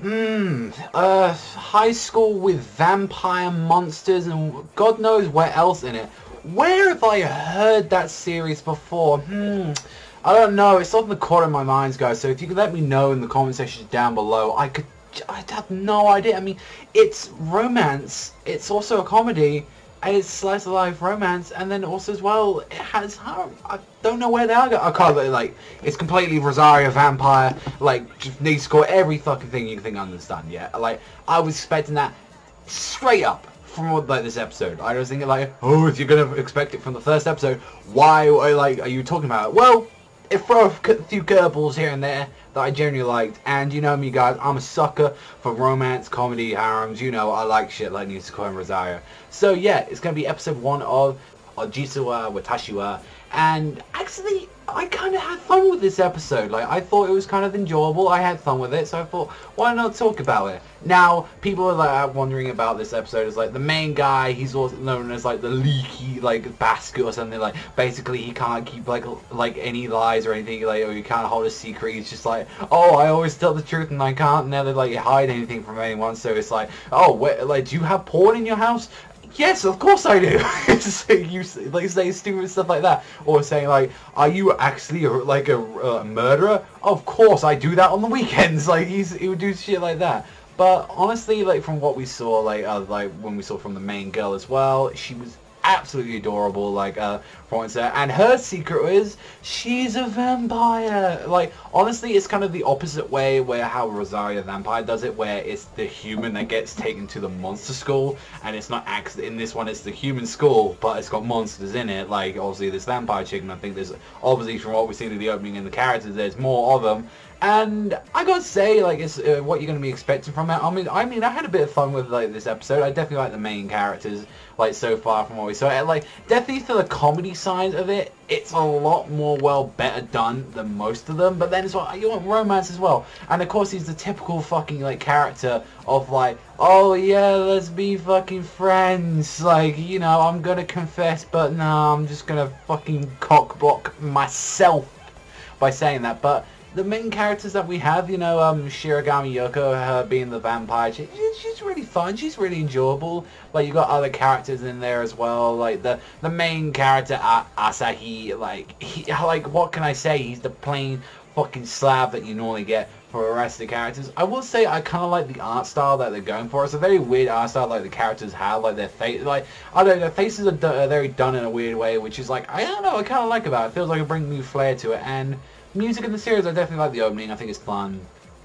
High school with vampire monsters and God knows where else in it. Where have I heard that series before? I don't know. It's on the corner of my mind, guys. So if you could let me know in the comment section down below, I have no idea. I mean, it's romance. It's also a comedy. And it's slice of life romance, and then also as well, it has horror. I don't know where they are. I can't like. It's completely Rosario vampire, like just Nisekoi, every fucking thing you can think understand. Yeah, like I was expecting that straight up from like this episode. I was thinking like, oh, if you're gonna expect it from the first episode, why like are you talking about it? Well, it throw a few curveballs here and there that I genuinely liked, and you know me guys, I'm a sucker for romance, comedy, harems, you know, I like shit like Nisekoi and Rosario. So yeah, it's going to be episode 1 of Jitsu Watashi, and actually, I kind of had fun with this episode. Like, I thought it was kind of enjoyable, I had fun with it, so I thought, why not talk about it? Now, people are like wondering about this episode. Is like the main guy, he's also known as like the leaky like basket or something. Like basically he can't keep like any lies or anything, like, or he can't hold a secret. He's just like, oh, I always tell the truth and I can't never like hide anything from anyone. So it's like, oh, like, do you have porn in your house? Yes, of course I do. So you like say stupid stuff like that, or saying like, "Are you actually like a murderer?" Of course I do that on the weekends. Like he would do shit like that. But honestly, like from what we saw, like when we saw from the main girl as well, she was absolutely adorable. Like from what it said, and her secret is she's a vampire. Like honestly, it's kind of the opposite way where how Rosario Vampire does it, where it's the human that gets taken to the monster school, and it's not actually in this one. It's the human school, but it's got monsters in it. Like obviously this vampire chick, and I think there's obviously from what we've seen in the opening and the characters, there's more of them. And I gotta say, like, it's what you're gonna be expecting from it. I mean, I had a bit of fun with like this episode. I definitely like the main characters, like so far from what we saw. And, like, definitely for the comedy side of it, it's a lot more better done than most of them. But then it's like you want romance as well. And of course, he's the typical fucking like character of like, oh yeah, let's be fucking friends. Like, you know, I'm gonna confess, but no, I'm just gonna fucking cock block myself by saying that. But the main characters that we have, you know, Shirogami Yoko, her being the vampire, she's really fun. She's really enjoyable. Like, you got other characters in there as well. Like the main character, Asahi. Like what can I say? He's the plain fucking slab that you normally get for the rest of the characters. I will say I kind of like the art style that they're going for. It's a very weird art style, like the characters have, like their face, like I don't know, their faces are very done in a weird way, which is like I don't know, I kind of like about it. It feels like it brings new flair to it. And music in the series, I definitely like the opening. I think it's fun,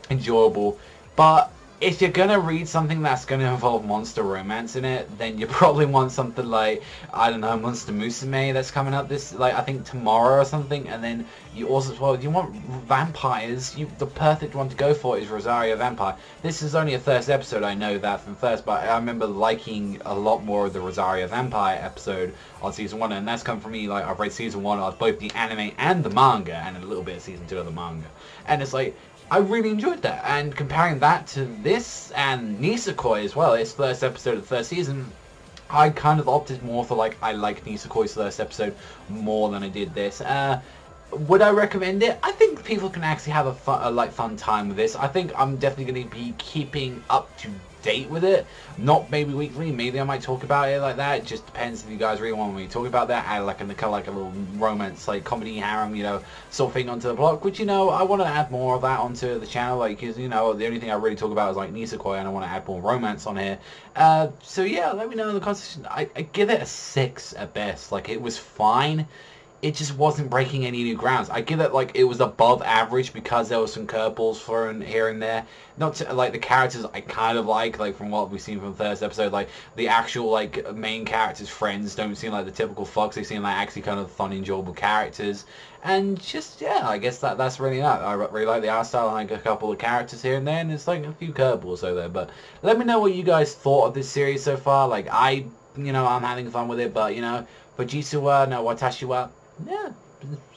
enjoyable. But if you're gonna read something that's gonna involve monster romance in it, then you probably want something like, I don't know, Monster Musume that's coming up this, like, I think tomorrow or something. And then you also, well, you want vampires. The perfect one to go for is Rosario Vampire. This is only a first episode, I know that from first, but I remember liking a lot more of the Rosario Vampire episode on season 1, and that's come from me. Like, I've read season 1 of both the anime and the manga, and a little bit of season 2 of the manga, and it's like, I really enjoyed that. And comparing that to this and Nisekoi as well, its first episode of the first season, I kind of opted more for, like, I like Nisekoi's first episode more than I did this. Would I recommend it? I think people can actually have a fun time with this. I think I'm definitely going to be keeping up to date with it. Not maybe weekly, maybe I might talk about it like that. It just depends if you guys really want me to talk about that. Add like a little romance, like comedy harem, you know, sort of thing onto the blog. Which, you know, I want to add more of that onto the channel, like, because, you know, the only thing I really talk about is like Nisekoi, and I want to add more romance on here. So yeah, let me know in the comment section. I give it a 6 at best. Like, it was fine. It just wasn't breaking any new grounds. I give it, like, it was above average because there was some curveballs thrown here and there. Not to, like, the characters I kind of like from what we've seen from the first episode. Like, the actual, like, main characters' friends don't seem like the typical fucks. They seem like actually kind of fun, enjoyable characters. And just, yeah, I guess that's really that. I really like the art style and like a couple of characters here and there, and it's like a few curveballs over there. But let me know what you guys thought of this series so far. Like, I'm having fun with it, but, you know, for Jitsu no Watashi wa, yeah,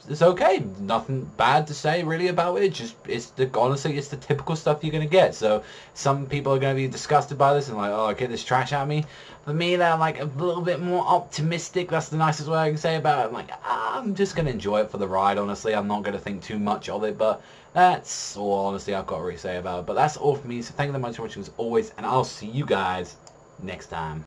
it's okay. Nothing bad to say really about it. Just honestly, it's the typical stuff you're gonna get. So some people are gonna be disgusted by this and like, oh, get this trash out of me. For me, they're like a little bit more optimistic. That's the nicest way I can say about it. I'm like, I'm just gonna enjoy it for the ride. Honestly, I'm not gonna think too much of it. But that's all honestly I've got to really say about it. But that's all for me. So thank you very much for watching as always, and I'll see you guys next time.